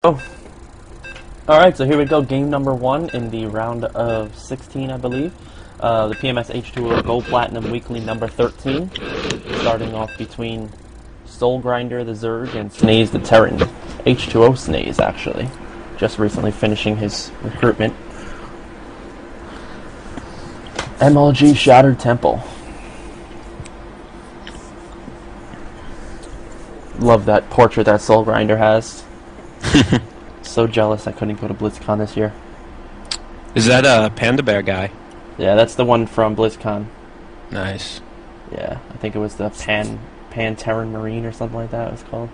Oh. Alright, so here we go. Game number 1 in the round of 16, I believe. The PMS H2O Gold Platinum Weekly number 13. Starting off between SoulGrinder the Zerg and Snaze the Terran. H2O Snaze, actually. Just recently finishing his recruitment. MLG Shattered Temple. Love that portrait that SoulGrinder has. So jealous I couldn't go to BlizzCon this year. Is that a Panda Bear guy? Yeah, that's the one from BlizzCon. Nice. Yeah, I think it was the Pan-Terran Marine or something like that it was called.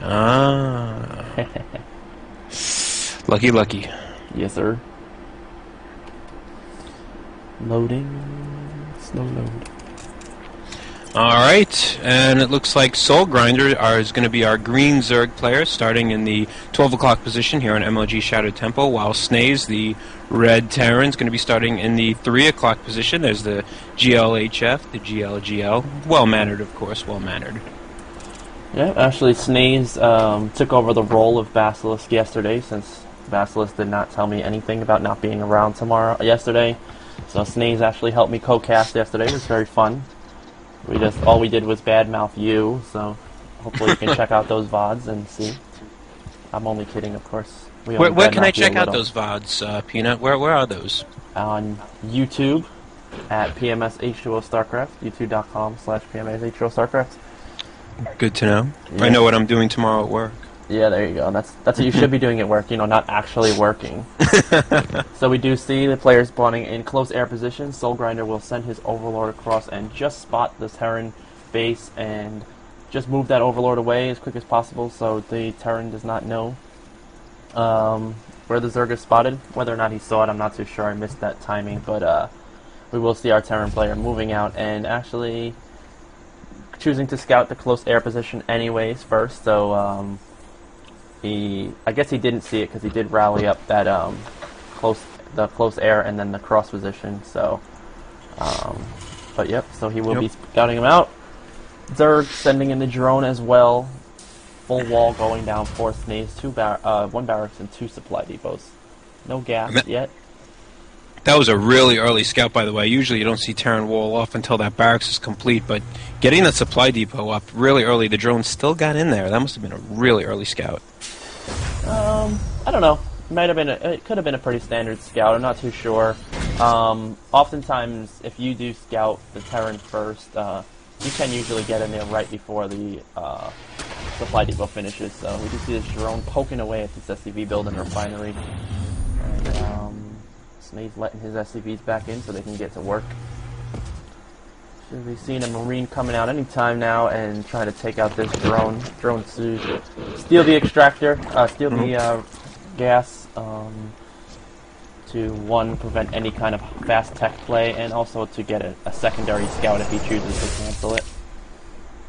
Ah. Lucky. Yes, sir. Loading. Slow load. Alright, and it looks like SoulGrinder is going to be our green Zerg player, starting in the 12 o'clock position here on MLG Shattered Temple, while Snaze, the red Terran, is going to be starting in the 3 o'clock position. There's the GLHF, the GLGL. Well-mannered, of course, well-mannered. Yeah, actually, Snaze took over the role of Basilisk yesterday, since Basilisk did not tell me anything about not being around yesterday. So Snaze actually helped me co-cast yesterday. It was very fun. All we did was badmouth you, so hopefully you can check out those VODs and see. I'm only kidding, of course. Where can I check out those VODs, Peanut? Where are those? On YouTube at PMS H2O Starcraft, youtube.com/PMS H2O Starcraft. Good to know. Yeah. I know what I'm doing tomorrow at work. Yeah, there you go. That's what you should be doing at work, not actually working. So we do see the players spawning in close air position. SoulGrinder will send his Overlord across and just spot the Terran base and just move that Overlord away as quick as possible so the Terran does not know where the Zerg is spotted. Whether or not he saw it, I'm not too sure. I missed that timing, but we will see our Terran player moving out and actually choosing to scout the close air position anyways first, so I guess he didn't see it because he did rally up that close air and then the cross position. So, but yep. So he will be scouting him out. Zerg sending in the drone as well. Full wall going down for Snaze. 1 barracks and 2 supply depots. No gas yet. That was a really early scout, by the way. Usually you don't see Terran wall off until that barracks is complete, but getting that supply depot up really early, the drone still got in there. That must have been a really early scout. I don't know. It could have been a pretty standard scout. I'm not too sure. Oftentimes, if you do scout the Terran first, you can usually get in there right before the supply depot finishes. So we do see this drone poking away at this SCV build and refinery. And Snaze letting his SCVs back in so they can get to work. Should be seeing a Marine coming out anytime now and trying to take out this drone. Drone to steal the extractor, steal the gas, to prevent any kind of fast tech play, and also to get a secondary scout if he chooses to cancel it.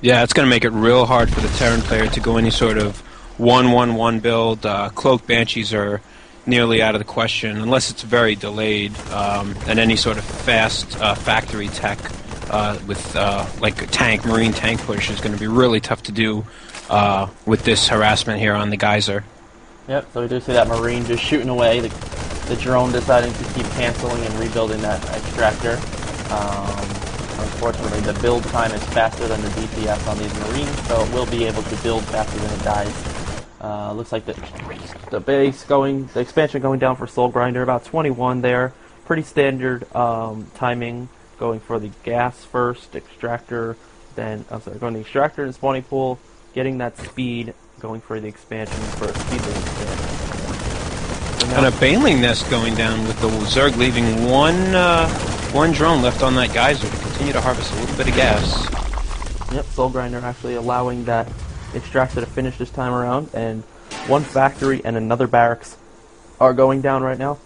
Yeah, it's going to make it real hard for the Terran player to go any sort of 1-1-1 build. Cloak Banshees are nearly out of the question, unless it's very delayed, and any sort of fast factory tech with like a Marine tank push is going to be really tough to do with this harassment here on the geyser. Yep, so we do see that Marine just shooting away, the drone deciding to keep canceling and rebuilding that extractor. Unfortunately, the build time is faster than the DPS on these Marines, so it will be able to build faster than it dies. Looks like the expansion going down for SoulGrinder, about 21 there. Pretty standard timing, going for the gas first, extractor, then, going to the extractor and spawning pool, getting that speed, going for the expansion for a speed expansion. And a Baneling nest going down with the Zerg leaving one drone left on that geyser to continue to harvest a little bit of gas. Yep, SoulGrinder actually allowing that extractor to finish this time around, and 1 factory and another barracks are going down right now.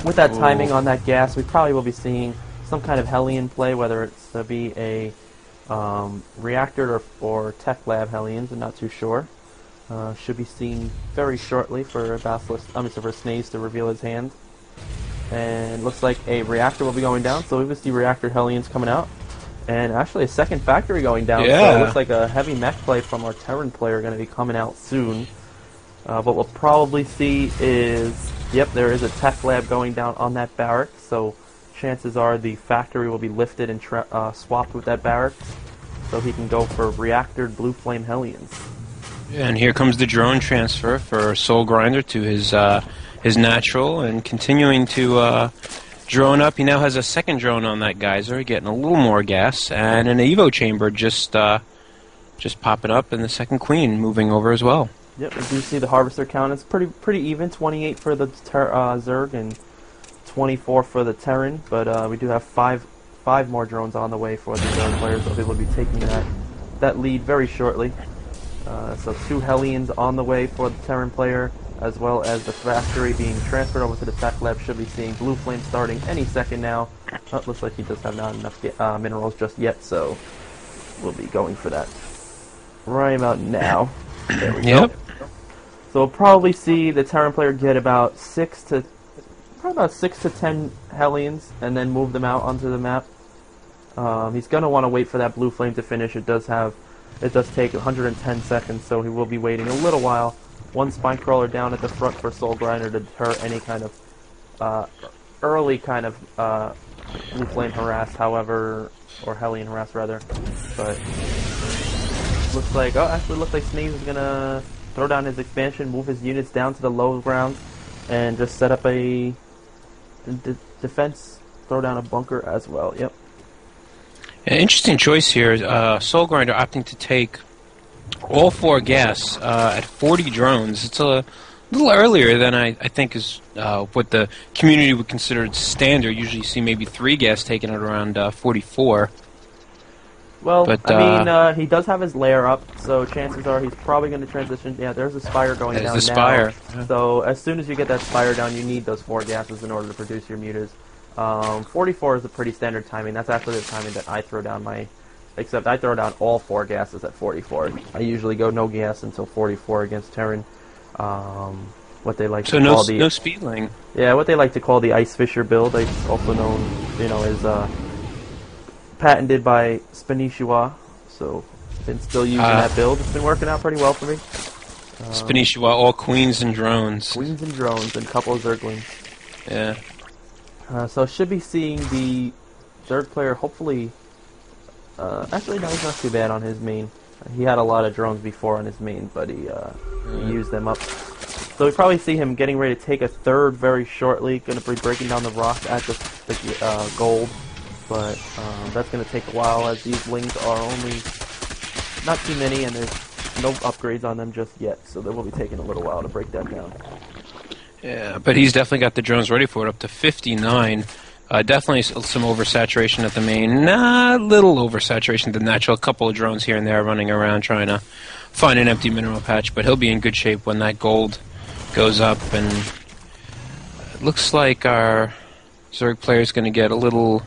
With that timing on that gas, we probably will be seeing some kind of Hellion play, whether it's to be a reactor or tech lab Hellions. I'm not too sure. Should be seen very shortly for for Snaze to reveal his hand. And looks like a reactor will be going down, so we will see reactor Hellions coming out. And actually a second factory going down, so it looks like a heavy mech play from our Terran player going to be coming out soon. What we'll probably see is, yep, there is a tech lab going down on that barracks, so chances are the factory will be lifted and swapped with that barracks, so he can go for reactored blue flame Hellions. And here comes the drone transfer for SoulGrinder to his natural, and continuing to drone up. He now has a second drone on that geyser, getting a little more gas, and an Evo chamber just popping up, and the second queen moving over as well. Yep, we do see the harvester count. It's pretty even, 28 for the Zerg and 24 for the Terran, but we do have five more drones on the way for the Zerg players, so they will be taking that lead very shortly. So 2 Hellions on the way for the Terran player, as well as the factory being transferred over to the tech lab. Should be seeing blue flame starting any second now. Oh, looks like he does have not enough minerals just yet, so we'll be going for that right about now. There we go. So we'll probably see the Terran player get about 6 to 10 Hellions, and then move them out onto the map. He's going to want to wait for that blue flame to finish. It does take 110 seconds, so he will be waiting a little while. One spine crawler down at the front for SoulGrinder to deter any kind of early kind of blue flame harass, however, or Hellion harass rather. But looks like Snaze is gonna throw down his expansion, move his units down to the low ground, and just set up a defense, throw down a bunker as well. Yep. An interesting choice here. SoulGrinder opting to take all 4 gas at 40 drones. It's a little earlier than I think is what the community would consider standard. Usually you see maybe 3 gas taken at around 44. Well, but, he does have his lair up, so chances are he's probably going to transition. Yeah, there's a spire going down now. There's the spire. Yeah. So as soon as you get that spire down, you need those 4 gases in order to produce your mutas. 44 is a pretty standard timing. That's actually the timing that I throw down except I throw down all 4 gases at 44. I usually go no gas until 44 against Terran. What they like to call no speedling. Yeah, what they like to call the Ice Fisher build, also known, as patented by Spinishua. So been still using that build. It's been working out pretty well for me. Spinishua, all queens and drones. Queens and drones and a couple of Zerglings. Yeah. So should be seeing the Zerg player hopefully. Actually, no, he's not too bad on his main. He had a lot of drones before on his main, but he used them up. So we probably see him getting ready to take a third very shortly. Going to be breaking down the rock at the gold, but that's going to take a while as these lings are only not too many, and there's no upgrades on them just yet. So they will be taking a little while to break that down. Yeah, but he's definitely got the drones ready for it, up to 59. Definitely some oversaturation at the main. A little oversaturation at the natural. A couple of drones here and there running around trying to find an empty mineral patch, but he'll be in good shape when that gold goes up. And it looks like our Zerg player is going to get a little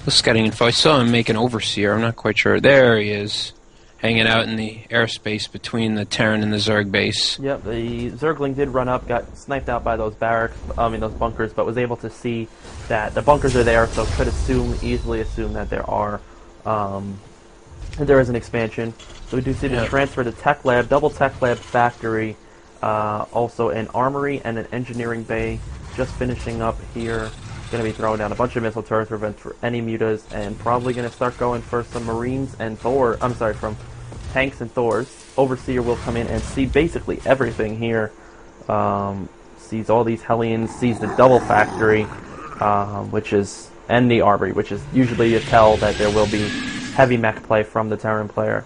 scouting info. I saw him make an overseer. I'm not quite sure. There he is, hanging out in the airspace between the Terran and the Zerg base. Yep, the Zergling did run up, got sniped out by those those bunkers, but was able to see that the bunkers are there, so could easily assume that there is an expansion. So we do see the transfer to Tech Lab, double Tech Lab factory, also an armory and an engineering bay, just finishing up here. Going to be throwing down a bunch of missile turrets to prevent for any mutas, and probably going to start going for some Marines and from tanks and Thors. Overseer will come in and see basically everything here. Sees all these Hellions, sees the double factory, and the armory, which is usually a tell that there will be heavy mech play from the Terran player.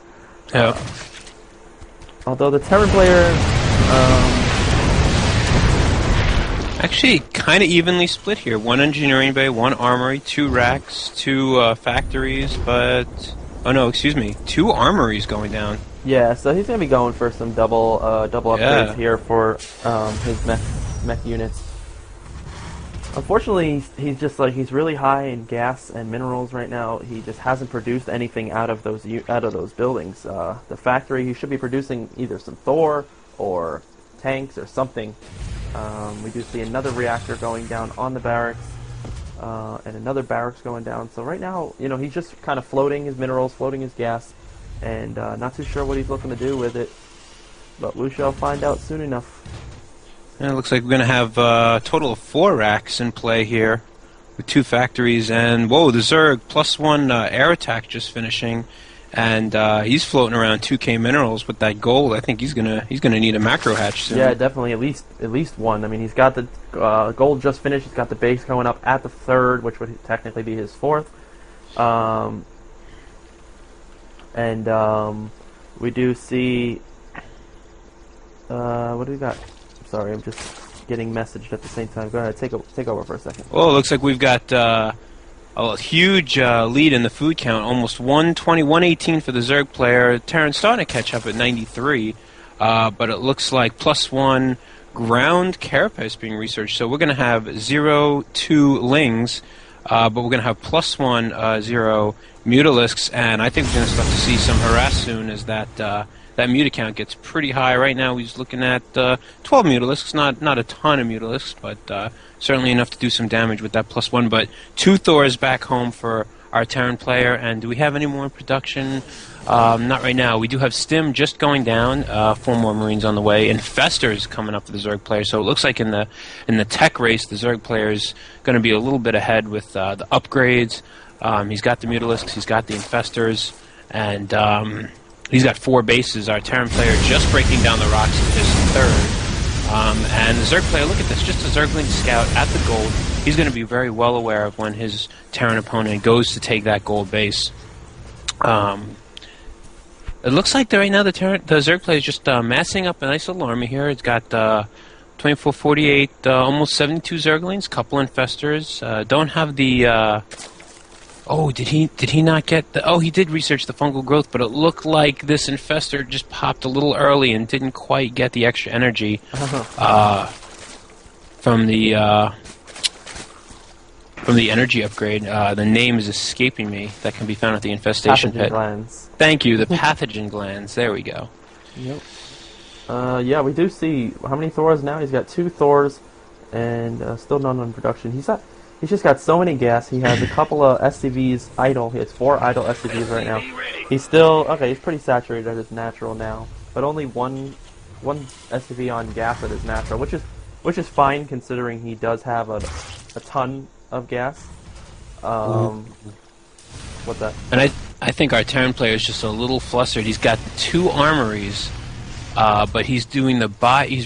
Yeah. Although the Terran player, actually kind of evenly split here. 1 engineering bay, 1 armory, 2 racks, 2 factories, but 2 armories going down. Yeah, so he's going to be going for some double upgrades here for his mech units. Unfortunately, he's really high in gas and minerals right now. He just hasn't produced anything out of those buildings. The factory, he should be producing either some Thor or tanks or something. We do see another reactor going down on the barracks, and another barracks going down. So right now, he's just kind of floating his minerals, floating his gas, and not too sure what he's looking to do with it. but we shall find out soon enough. And it looks like we're going to have a total of 4 racks in play here with 2 factories. And, whoa, the Zerg +1 air attack just finishing. And he's floating around 2K minerals with that gold. I think he's gonna need a macro hatch soon. Yeah, definitely at least one. I mean, he's got the gold just finished. He's got the base going up at the 3rd, which would technically be his 4th. We do see. What do we got? Sorry, I'm just getting messaged at the same time. Go ahead, take over for a second. Oh, it looks like we've got a huge lead in the food count. Almost 120, 118 for the Zerg player. Terran's starting to catch up at 93, but it looks like +1 ground carapace being researched. So we're going to have 0-2 lings, but we're going to have +1 0 mutalisks, and I think we're going to start to see some harass soon as that muta count gets pretty high. Right now he's looking at 12 mutalisks, not a ton of mutalisks, but certainly enough to do some damage with that +1. But 2 Thors back home for our Terran player. And do we have any more in production? Not right now. We do have Stim just going down, 4 more Marines on the way, and Fester's coming up for the Zerg player. So it looks like in the tech race, the Zerg player is going to be a little bit ahead with the upgrades. He's got the mutalisks, he's got the infestors, and he's got 4 bases. Our Terran player just breaking down the rocks in his 3rd. And the Zerg player, look at this, just a Zergling scout at the gold. He's going to be very well aware of when his Terran opponent goes to take that gold base. It looks like right now the Zerg player is just massing up a nice little army here. It's got 24, 48, almost 72 Zerglings, couple infestors. Don't have the... Oh, did he not get the... Oh, he did research the fungal growth, but it looked like this infestor just popped a little early and didn't quite get the extra energy from the energy upgrade. The name is escaping me. That can be found at the infestation pit. Glands. Thank you, the pathogen glands. There we go. Yep. Yeah, we do see how many Thors now. He's got 2 Thors, and still none in production. He's just got so many gas. He has a couple of SCVs idle. He has 4 idle SCVs right now. He's still okay. He's pretty saturated at his natural now, but only one SCV on gas at his natural, which is fine considering he does have a ton of gas. What's that? And I think our Terran player is just a little flustered. He's got 2 armories. But he's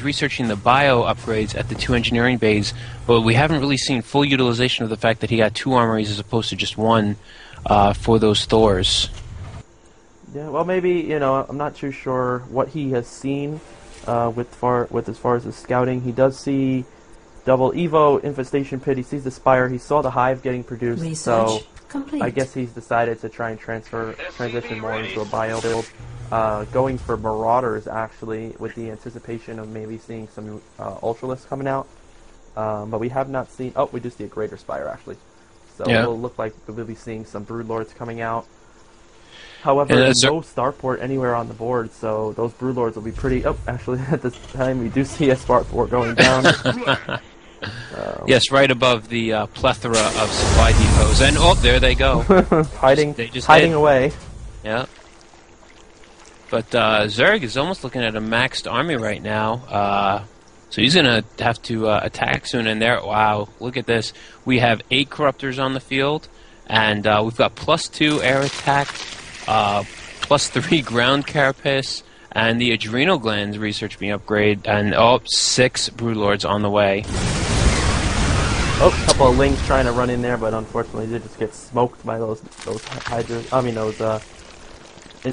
researching the bio upgrades at the 2 engineering bays, but we haven't really seen full utilization of the fact that he got 2 armories as opposed to just 1 for those Thors. Yeah, well, maybe I'm not too sure what he has seen with as far as his scouting. He does see double Evo infestation pit. He sees the spire. He saw the hive getting produced. Research so complete. I guess he's decided to try and transition more into a bio build. Going for Marauders, actually, with the anticipation of maybe seeing some Ultralisks coming out. But we have not seen... Oh, we do see a Greater Spire, actually. So yeah. It'll look like we'll be seeing some Broodlords coming out. However, there's no Starport anywhere on the board, so those Broodlords will be pretty... Oh, actually, at this time, we do see a Starport going down. Yes, right above the plethora of supply depots. And, oh, there they go. hiding away. Yeah. But Zerg is almost looking at a maxed army right now, so he's going to have to attack soon. And there, wow, look at this. We have 8 Corruptors on the field, and we've got +2 air attack, +3 ground carapace, and the adrenal glands research being upgraded, and 6 Broodlords on the way. Oh, a couple of Lings trying to run in there, but unfortunately they just get smoked by those Hydras. I mean those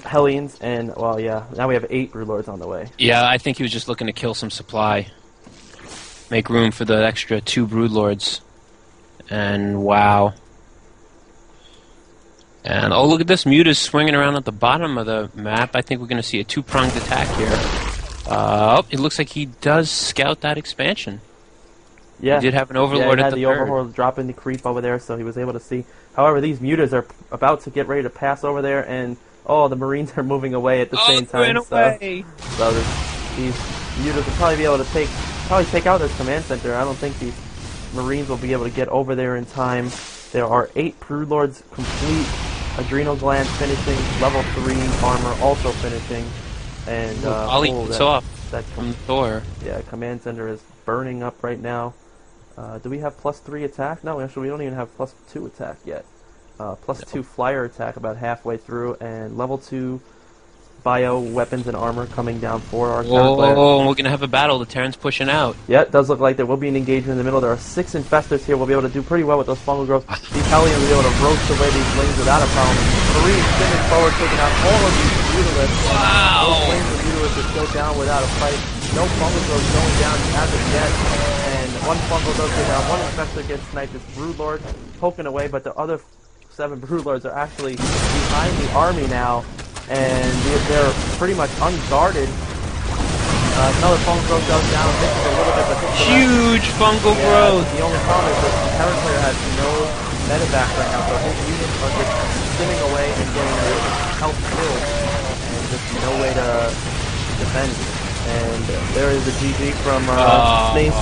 Hellions, and well, yeah. Now we have 8 Broodlords on the way. Yeah, I think he was just looking to kill some supply, make room for the extra 2 Broodlords, and wow. And oh, look at this! Muta's swinging around at the bottom of the map. I think we're going to see a 2-pronged attack here. Oh, it looks like he does scout that expansion. Yeah, he did have an Overlord he at had the Overlord dropping the creep over there, so he was able to see. However, these Mutas are about to get ready to pass over there, and oh, the Marines are moving away at the same time. So these Mutas will probably be able to take out this command center. I don't think these Marines will be able to get over there in time. There are 8 Broodlords complete, adrenal glands finishing, level 3 armor also finishing. And Ollie gets off that from Thor. Yeah, Command Center is burning up right now. Do we have +3 attack? No, actually, we don't even have +2 attack yet. +2 flyer attack about halfway through, and level 2 bio weapons and armor coming down for our Terran player. Oh, we're gonna have a battle. The Terran's pushing out. Yeah, it does look like there will be an engagement in the middle. There are 6 infestors here. We'll be able to do pretty well with those fungal growths. These Hellions will be able to roast away these flames without a problem. 3 spinning forward, taking out all of these Mutalisks. Wow! Those flames of Mutalisks are still down without a fight. No fungal growth going down as of yet. And 1 fungal does go down. 1 infestor gets sniped. It's Broodlord poking away, but the other 7 Broodlords are actually behind the army now. And they're pretty much unguarded. Another fungal growth goes down, misses a little bit, but huge fungal growth. The only problem is that the Terran player has no medevac right now, so his units are just spinning away and getting their health killed, and just no way to defend. And there is a GG from Snaze.